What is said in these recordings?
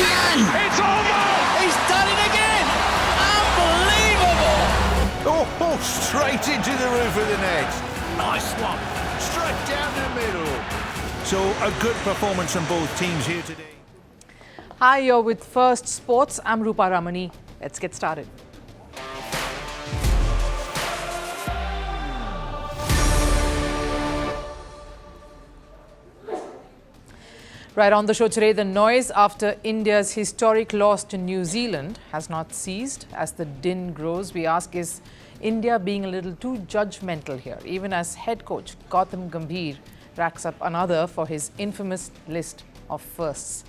Kylian! It's over! He's done it again! Unbelievable! Oh, straight into the roof of the net. Nice one. Straight down the middle. So a good performance from both teams here today. Hi, you're with First Sports. I'm Rupha Ramani. Let's get started. Right on the show today, the noise after India's historic loss to New Zealand has not ceased. As the din grows, we ask, is India being a little too judgmental here, even as head coach Gautam Gambhir racks up another for his infamous list of firsts?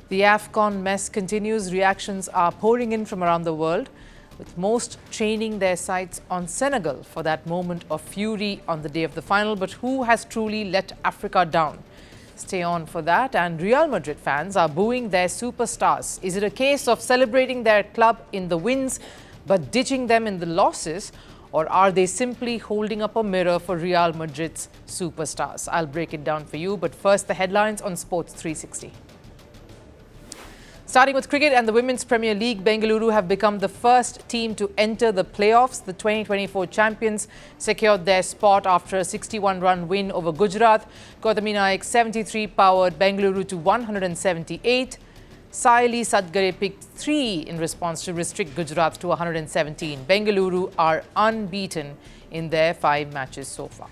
The AFCON mess continues. Reactions are pouring in from around the world, with most training their sights on Senegal for that moment of fury on the day of the final. But who has truly let Africa down? Stay on for that. And Real Madrid fans are booing their superstars. Is it a case of celebrating their club in the wins but ditching them in the losses? Or are they simply holding up a mirror for Real Madrid's superstars? I'll break it down for you. But first, the headlines on Sports 360. Starting with cricket and the Women's Premier League, Bengaluru have become the first team to enter the playoffs. The 2024 champions secured their spot after a 61-run win over Gujarat. Gautami Naik 73 powered Bengaluru to 178. Saili Sadgare picked 3 in response to restrict Gujarat to 117. Bengaluru are unbeaten in their 5 matches so far.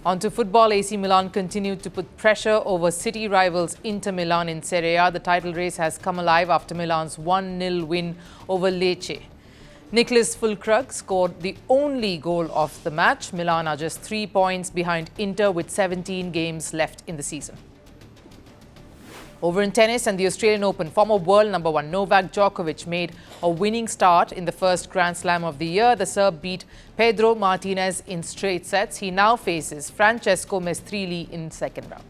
On to football, AC Milan continued to put pressure over city rivals Inter Milan in Serie A. The title race has come alive after Milan's 1-0 win over Lecce. Nicolas Füllkrug scored the only goal of the match. Milan are just 3 points behind Inter with 17 games left in the season. Over in tennis and the Australian Open, former world number 1 Novak Djokovic made a winning start in the first Grand Slam of the year. The Serb beat Pedro Martinez in straight sets. He now faces Francesco Mestrilli in second round.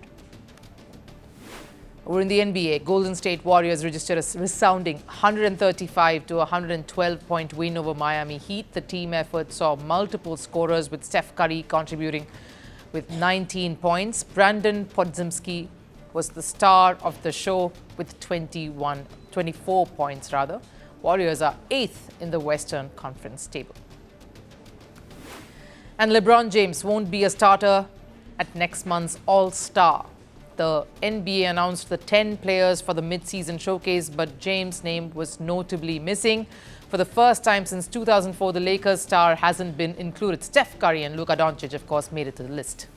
Over in the NBA, Golden State Warriors registered a resounding 135 to 112 point win over Miami Heat. The team effort saw multiple scorers, with Steph Curry contributing with 19 points. Brandon Podziemski was the star of the show with 24 points rather. Warriors are 8th in the Western Conference table. And LeBron James won't be a starter at next month's All-Star. The NBA announced the 10 players for the mid-season showcase, but James' name was notably missing. For the first time since 2004, the Lakers star hasn't been included. Steph Curry and Luka Doncic, of course, made it to the list.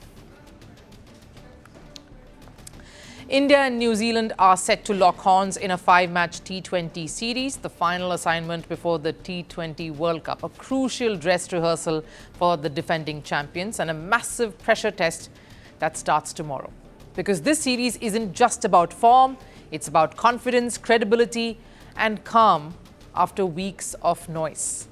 India and New Zealand are set to lock horns in a 5-match T20 series, the final assignment before the T20 World Cup, a crucial dress rehearsal for the defending champions and a massive pressure test that starts tomorrow. Because this series isn't just about form, it's about confidence, credibility and calm after weeks of noise.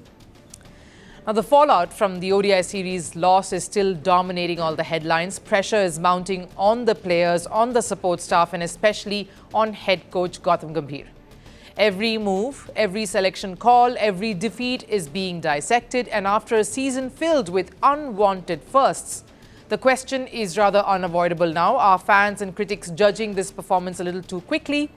Now, the fallout from the ODI series loss is still dominating all the headlines. Pressure is mounting on the players, on the support staff, and especially on head coach Gautam Gambhir. Every move, every selection call, every defeat is being dissected. And after a season filled with unwanted firsts, the question is rather unavoidable now. Are fans and critics judging this performance a little too quickly?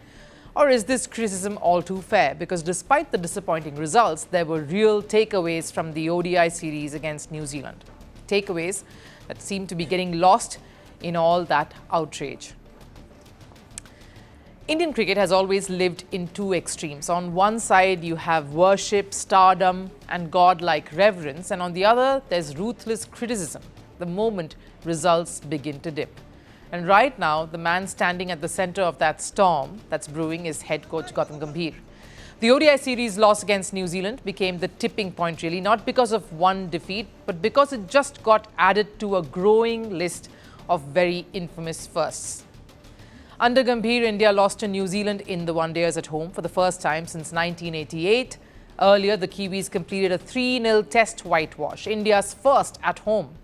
Or is this criticism all too fair? Because despite the disappointing results, there were real takeaways from the ODI series against New Zealand. Takeaways that seem to be getting lost in all that outrage. Indian cricket has always lived in two extremes. On one side, you have worship, stardom, and godlike reverence. And on the other, there's ruthless criticism the moment results begin to dip. And right now, the man standing at the center of that storm that's brewing is head coach Gautam Gambhir. The ODI series loss against New Zealand became the tipping point, really, not because of one defeat, but because it just got added to a growing list of very infamous firsts. Under Gambhir, India lost to New Zealand in the one-dayers at home for the first time since 1988. Earlier, the Kiwis completed a 3-0 test whitewash, India's first at home.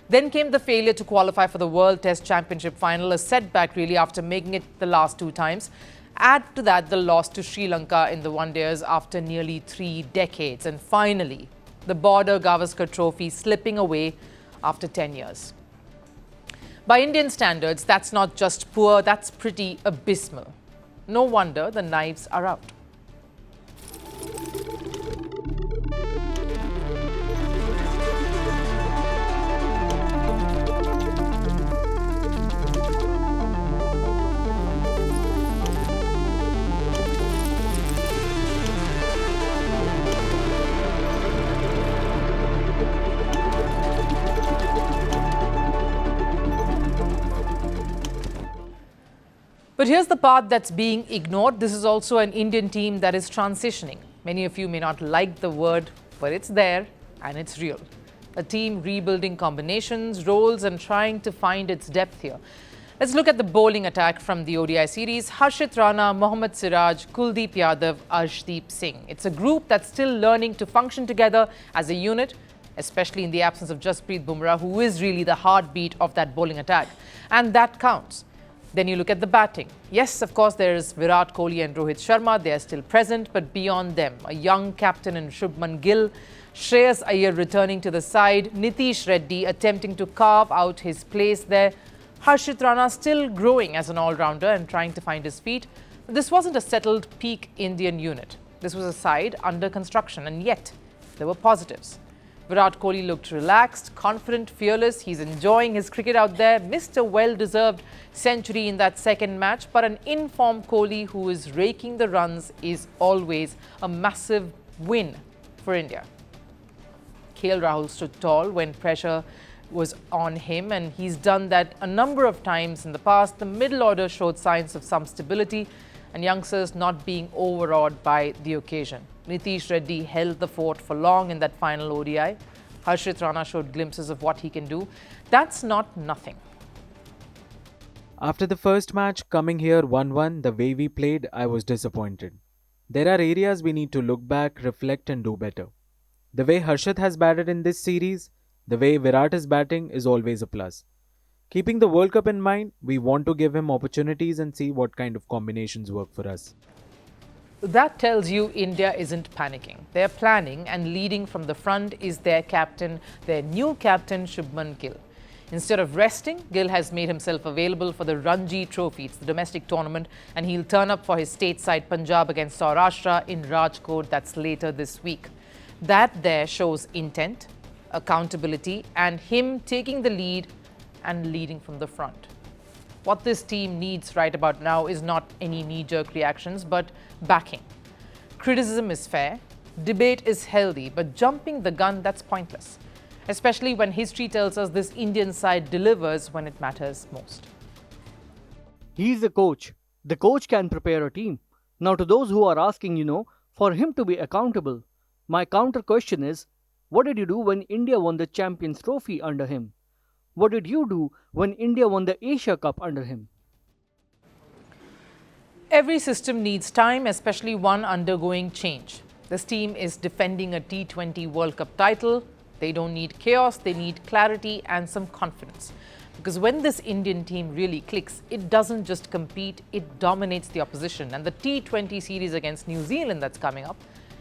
Then came the failure to qualify for the World Test Championship final, a setback really after making it the last 2 times. Add to that the loss to Sri Lanka in the one-dayers after nearly 3 decades. And finally, the Border Gavaskar Trophy slipping away after 10 years. By Indian standards, that's not just poor, that's pretty abysmal. No wonder the knives are out. But here's the part that's being ignored. This is also an Indian team that is transitioning. Many of you may not like the word, but it's there and it's real. A team rebuilding combinations, roles and trying to find its depth here. Let's look at the bowling attack from the ODI series. Harshit Rana, Mohammad Siraj, Kuldeep Yadav, Arshdeep Singh. It's a group that's still learning to function together as a unit, especially in the absence of Jasprit Bumrah, who is really the heartbeat of that bowling attack. And that counts. Then you look at the batting. Yes, of course, there's Virat Kohli and Rohit Sharma. They are still present, but beyond them, a young captain in Shubman Gill, Shreyas Iyer returning to the side, Nitish Reddy attempting to carve out his place there, Harshit Rana still growing as an all-rounder and trying to find his feet. This wasn't a settled peak Indian unit. This was a side under construction, and yet there were positives. Virat Kohli looked relaxed, confident, fearless. He's enjoying his cricket out there. Missed a well-deserved century in that second match. But an informed Kohli who is raking the runs is always a massive win for India. KL Rahul stood tall when pressure was on him, and he's done that a number of times in the past. The middle order showed signs of some stability and youngsters not being overawed by the occasion. Nitish Reddy held the fort for long in that final ODI. Harshit Rana showed glimpses of what he can do. That's not nothing. After the first match, coming here 1-1, the way we played, I was disappointed. There are areas we need to look back, reflect and do better. The way Harshit has batted in this series, the way Virat is batting is always a plus. Keeping the World Cup in mind, we want to give him opportunities and see what kind of combinations work for us. That tells you India isn't panicking. They're planning, and leading from the front is their captain, their new captain, Shubman Gill. Instead of resting, Gill has made himself available for the Ranji Trophy. It's the domestic tournament, and he'll turn up for his stateside Punjab against Saurashtra in Rajkot. That's later this week. That there shows intent, accountability, and him taking the lead and leading from the front. What this team needs right about now is not any knee-jerk reactions, but backing. Criticism is fair, debate is healthy, but jumping the gun, that's pointless. Especially when history tells us this Indian side delivers when it matters most. He's the coach. The coach can prepare a team. Now to those who are asking, for him to be accountable, my counter question is, what did you do when India won the Champions Trophy under him? What did you do when India won the Asia Cup under him? Every system needs time, especially one undergoing change. This team is defending a T20 World Cup title. They don't need chaos, they need clarity and some confidence. Because when this Indian team really clicks, it doesn't just compete, it dominates the opposition. And the T20 series against New Zealand that's coming up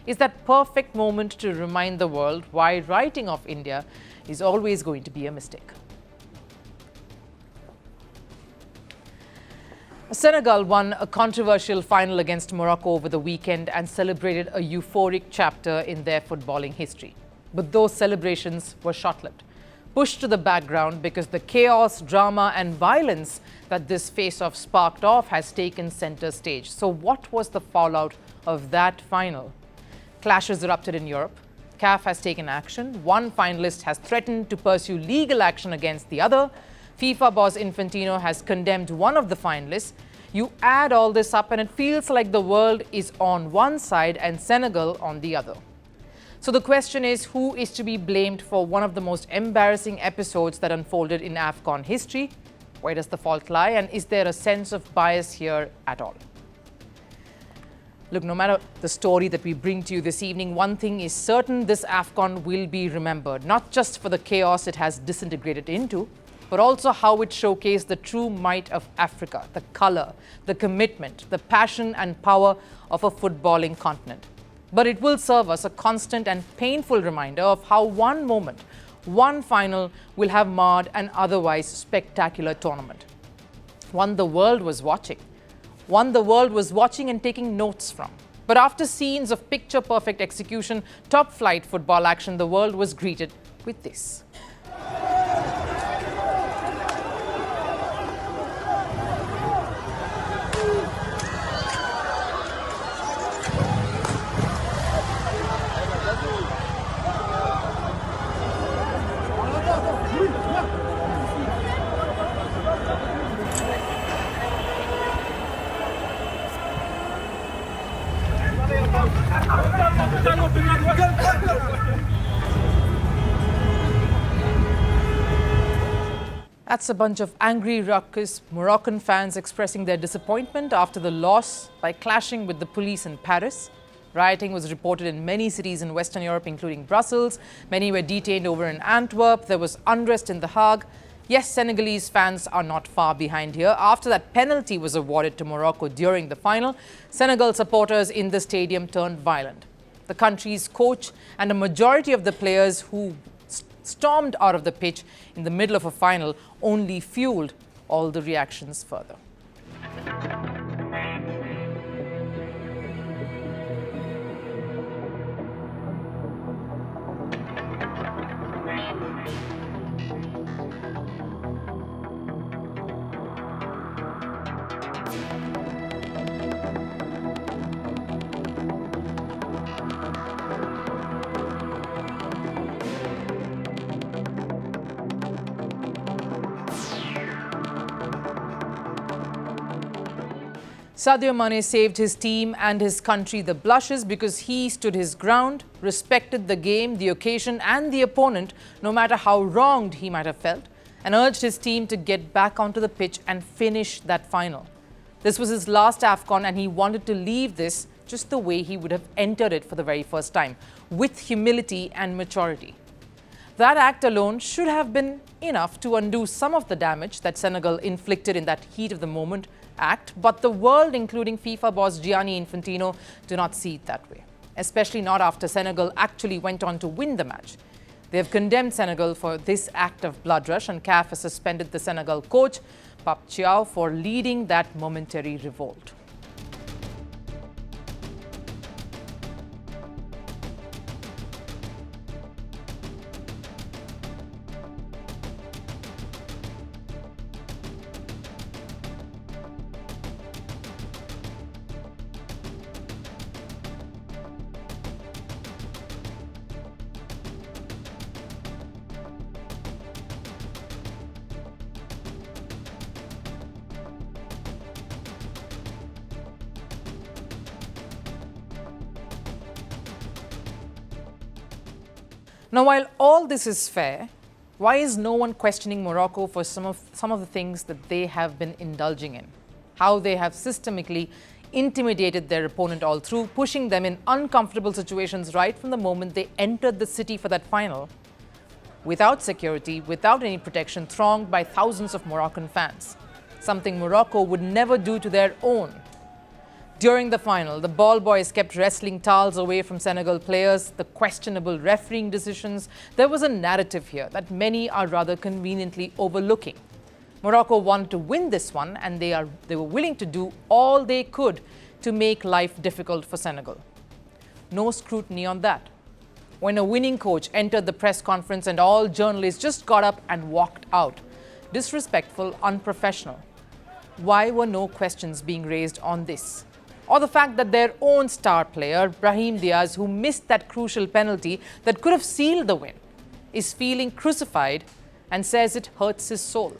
is that perfect moment to remind the world why writing off India is always going to be a mistake. Senegal won a controversial final against Morocco over the weekend and celebrated a euphoric chapter in their footballing history. But those celebrations were short-lived, pushed to the background because the chaos, drama and violence that this face-off sparked off has taken center stage. So what was the fallout of that final? Clashes erupted in Europe. CAF has taken action. One finalist has threatened to pursue legal action against the other. FIFA boss Infantino has condemned one of the finalists. You add all this up and it feels like the world is on one side and Senegal on the other. So the question is, who is to be blamed for one of the most embarrassing episodes that unfolded in AFCON history? Where does the fault lie, and is there a sense of bias here at all? Look, no matter the story that we bring to you this evening, one thing is certain: this AFCON will be remembered, not just for the chaos it has disintegrated into, but also how it showcased the true might of Africa, the colour, the commitment, the passion and power of a footballing continent. But it will serve us a constant and painful reminder of how one moment, one final will have marred an otherwise spectacular tournament. One the world was watching. One the world was watching and taking notes from. But after scenes of picture-perfect execution, top-flight football action, the world was greeted with this. That's a bunch of angry, raucous Moroccan fans expressing their disappointment after the loss by clashing with the police in Paris. Rioting was reported in many cities in Western Europe, including Brussels. Many were detained over in Antwerp. There was unrest in The Hague. Yes, Senegalese fans are not far behind here. After that penalty was awarded to Morocco during the final, Senegal supporters in the stadium turned violent. The country's coach and a majority of the players who stormed out of the pitch in the middle of a final only fueled all the reactions further. Sadio Mane saved his team and his country the blushes because he stood his ground, respected the game, the occasion and the opponent, no matter how wronged he might have felt, and urged his team to get back onto the pitch and finish that final. This was his last AFCON and he wanted to leave this just the way he would have entered it for the very first time, with humility and maturity. That act alone should have been enough to undo some of the damage that Senegal inflicted in that heat of the moment act, but the world, including FIFA boss Gianni Infantino, do not see it that way, especially not after Senegal actually went on to win the match. They have condemned Senegal for this act of blood rush, and CAF has suspended the Senegal coach, Pape Thiaw, for leading that momentary revolt. Now, while all this is fair, why is no one questioning Morocco for some of the things that they have been indulging in? How they have systemically intimidated their opponent all through, pushing them in uncomfortable situations right from the moment they entered the city for that final, without security, without any protection, thronged by thousands of Moroccan fans, something Morocco would never do to their own. During the final, the ball boys kept wrestling towels away from Senegal players, the questionable refereeing decisions. There was a narrative here that many are rather conveniently overlooking. Morocco wanted to win this one, and they were willing to do all they could to make life difficult for Senegal. No scrutiny on that. When a winning coach entered the press conference and all journalists just got up and walked out. Disrespectful, unprofessional. Why were no questions being raised on this? Or the fact that their own star player, Brahim Diaz, who missed that crucial penalty that could have sealed the win, is feeling crucified and says it hurts his soul.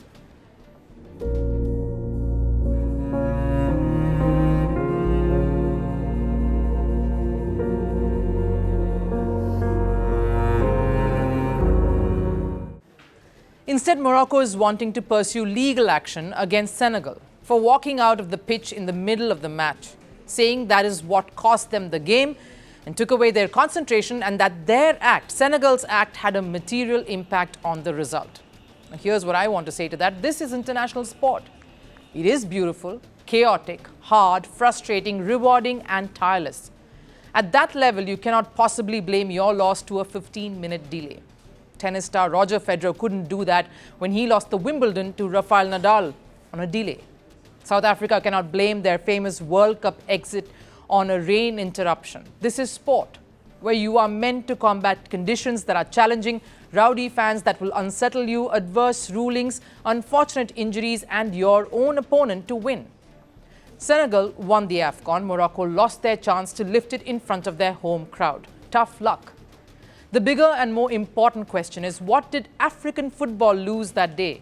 Instead, Morocco is wanting to pursue legal action against Senegal for walking out of the pitch in the middle of the match, saying that is what cost them the game and took away their concentration, and that their act, Senegal's act, had a material impact on the result. Now, here's what I want to say to that. This is international sport. It is beautiful, chaotic, hard, frustrating, rewarding and tireless. At that level, you cannot possibly blame your loss to a 15-minute delay. tennis star Roger Federer couldn't do that when he lost the Wimbledon to Rafael Nadal on a delay. South Africa cannot blame their famous World Cup exit on a rain interruption. This is sport, where you are meant to combat conditions that are challenging, rowdy fans that will unsettle you, adverse rulings, unfortunate injuries, and your own opponent to win. Senegal won the AFCON. Morocco lost their chance to lift it in front of their home crowd. Tough luck. The bigger and more important question is, what did African football lose that day?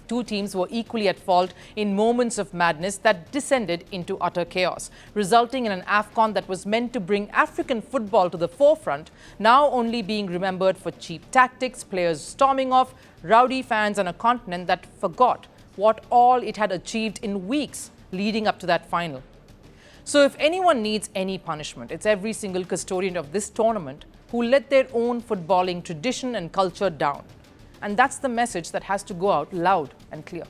Two teams were equally at fault in moments of madness that descended into utter chaos, resulting in an AFCON that was meant to bring African football to the forefront, now only being remembered for cheap tactics, players storming off, rowdy fans, and a continent that forgot what all it had achieved in weeks leading up to that final. So if anyone needs any punishment, it's every single custodian of this tournament who let their own footballing tradition and culture down. And that's the message that has to go out loud and clear.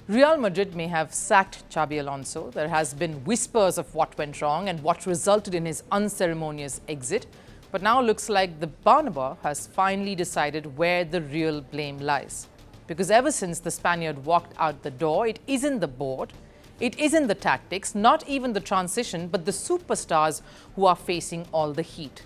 Real Madrid may have sacked Xabi Alonso. There has been whispers of what went wrong and what resulted in his unceremonious exit. But now looks like the Bernabeu has finally decided where the real blame lies. Because ever since the Spaniard walked out the door, it isn't the board, it isn't the tactics, not even the transition, but the superstars who are facing all the heat.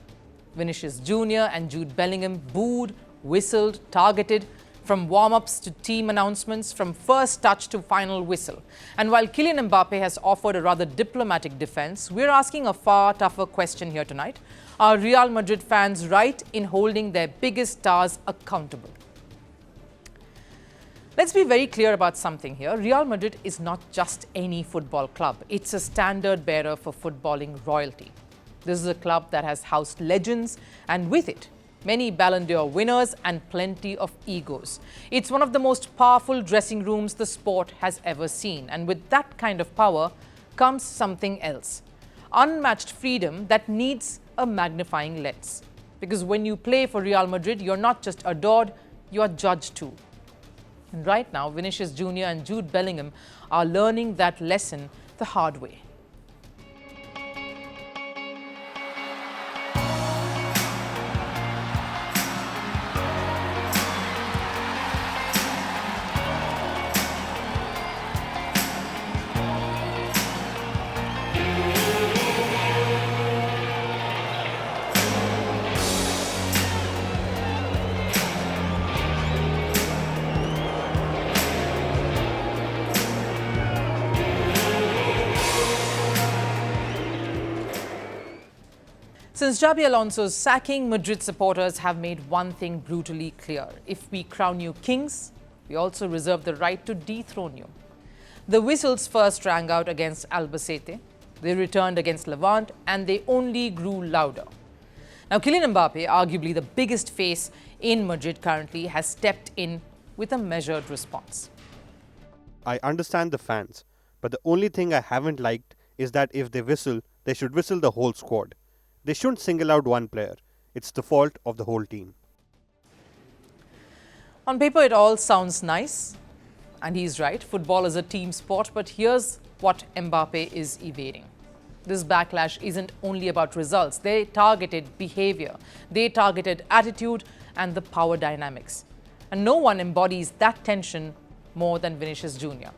Vinicius Jr. and Jude Bellingham booed, whistled, targeted, from warm-ups to team announcements, from first touch to final whistle. And while Kylian Mbappe has offered a rather diplomatic defense, we're asking a far tougher question here tonight. Are Real Madrid fans right in holding their biggest stars accountable? Let's be very clear about something here. Real Madrid is not just any football club. It's a standard bearer for footballing royalty. This is a club that has housed legends, and with it, many Ballon d'Or winners and plenty of egos. It's one of the most powerful dressing rooms the sport has ever seen. And with that kind of power comes something else. Unmatched freedom that needs a magnifying lens. Because when you play for Real Madrid, you're not just adored, you are judged too. And right now, Vinicius Jr. and Jude Bellingham are learning that lesson the hard way. Since Xabi Alonso's sacking, Madrid supporters have made one thing brutally clear. If we crown you kings, we also reserve the right to dethrone you. The whistles first rang out against Albacete, they returned against Levante, and they only grew louder. Now, Kylian Mbappe, arguably the biggest face in Madrid currently, has stepped in with a measured response. I understand the fans, but the only thing I haven't liked is that if they whistle, they should whistle the whole squad. They shouldn't single out one player. It's the fault of the whole team. On paper, it all sounds nice. And he's right. Football is a team sport. But here's what Mbappe is evading. This backlash isn't only about results. They targeted behaviour. They targeted attitude and the power dynamics. And no one embodies that tension more than Vinicius Jr.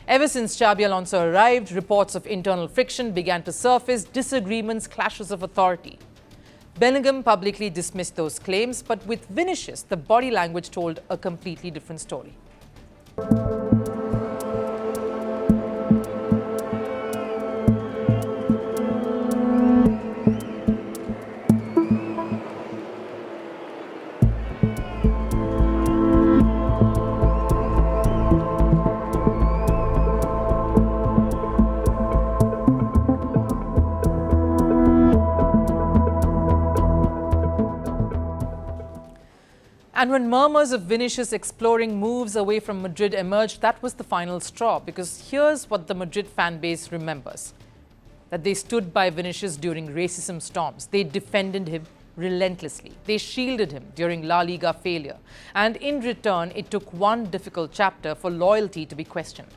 Ever since Xabi Alonso arrived, reports of internal friction began to surface, disagreements, clashes of authority. Bellingham publicly dismissed those claims, but with Vinicius, the body language told a completely different story. And when murmurs of Vinicius exploring moves away from Madrid emerged, that was the final straw. Because here's what the Madrid fan base remembers. That they stood by Vinicius during racism storms. They defended him relentlessly. They shielded him during La Liga failure. And in return, it took one difficult chapter for loyalty to be questioned.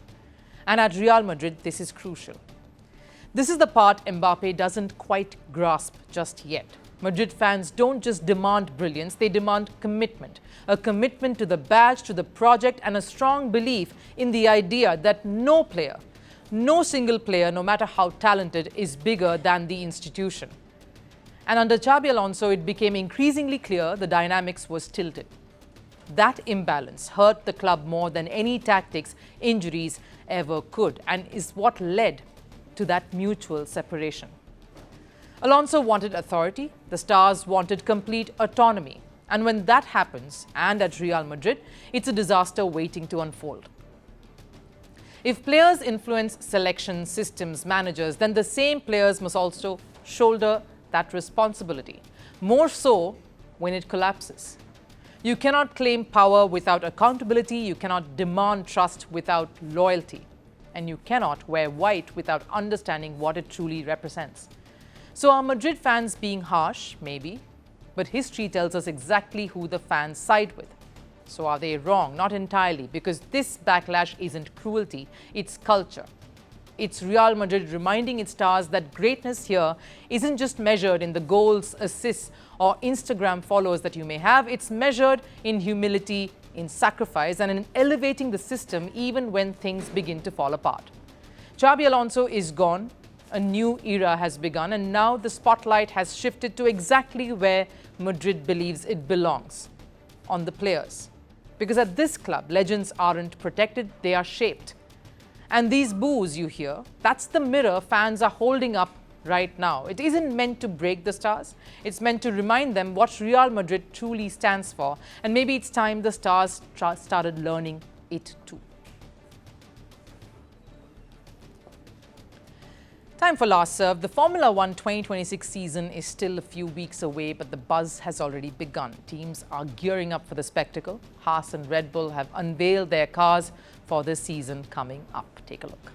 And at Real Madrid, this is crucial. This is the part Mbappe doesn't quite grasp just yet. Madrid fans don't just demand brilliance, they demand commitment. A commitment to the badge, to the project, and a strong belief in the idea that no player, no single player, no matter how talented, is bigger than the institution. And under Xabi Alonso, it became increasingly clear the dynamics was tilted. That imbalance hurt the club more than any tactics, injuries ever could, and is what led to that mutual separation. Alonso wanted authority, the stars wanted complete autonomy. And when that happens, and at Real Madrid, it's a disaster waiting to unfold. If players influence selection, systems, managers, then the same players must also shoulder that responsibility. More so when it collapses. You cannot claim power without accountability, you cannot demand trust without loyalty, and you cannot wear white without understanding what it truly represents. So are Madrid fans being harsh? Maybe. But history tells us exactly who the fans side with. So are they wrong? Not entirely, because this backlash isn't cruelty, it's culture. It's Real Madrid reminding its stars that greatness here isn't just measured in the goals, assists, or Instagram followers that you may have. It's measured in humility, in sacrifice, and in elevating the system even when things begin to fall apart. Xabi Alonso is gone. A new era has begun, and now the spotlight has shifted to exactly where Madrid believes it belongs, on the players. Because at this club, legends aren't protected, they are shaped. And these boos you hear, that's the mirror fans are holding up right now. It isn't meant to break the stars, it's meant to remind them what Real Madrid truly stands for. And maybe it's time the stars started learning it too. Time for Last Serve. The Formula 1 2026 season is still a few weeks away, but the buzz has already begun. Teams are gearing up for the spectacle. Haas and Red Bull have unveiled their cars for this season coming up. Take a look.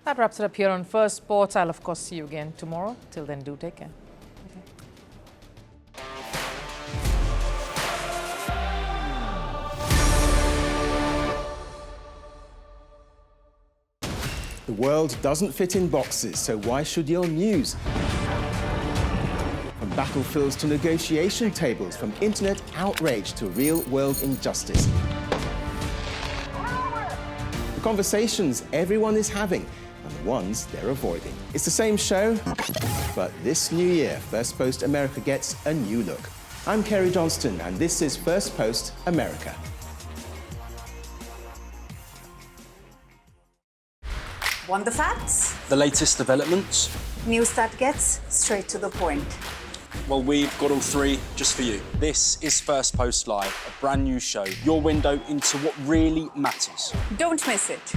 That wraps it up here on First Sports. I'll, of course, see you again tomorrow. Till then, do take care. The world doesn't fit in boxes, so why should your news? From battlefields to negotiation tables, from internet outrage to real-world injustice. The conversations everyone is having and the ones they're avoiding. It's the same show, but this new year, Firstpost America gets a new look. I'm Kerry Johnston, and this is Firstpost America. Want the facts? The latest developments? News that gets straight to the point. Well, we've got all three just for you. This is Firstpost Live, a brand new show, your window into what really matters. Don't miss it.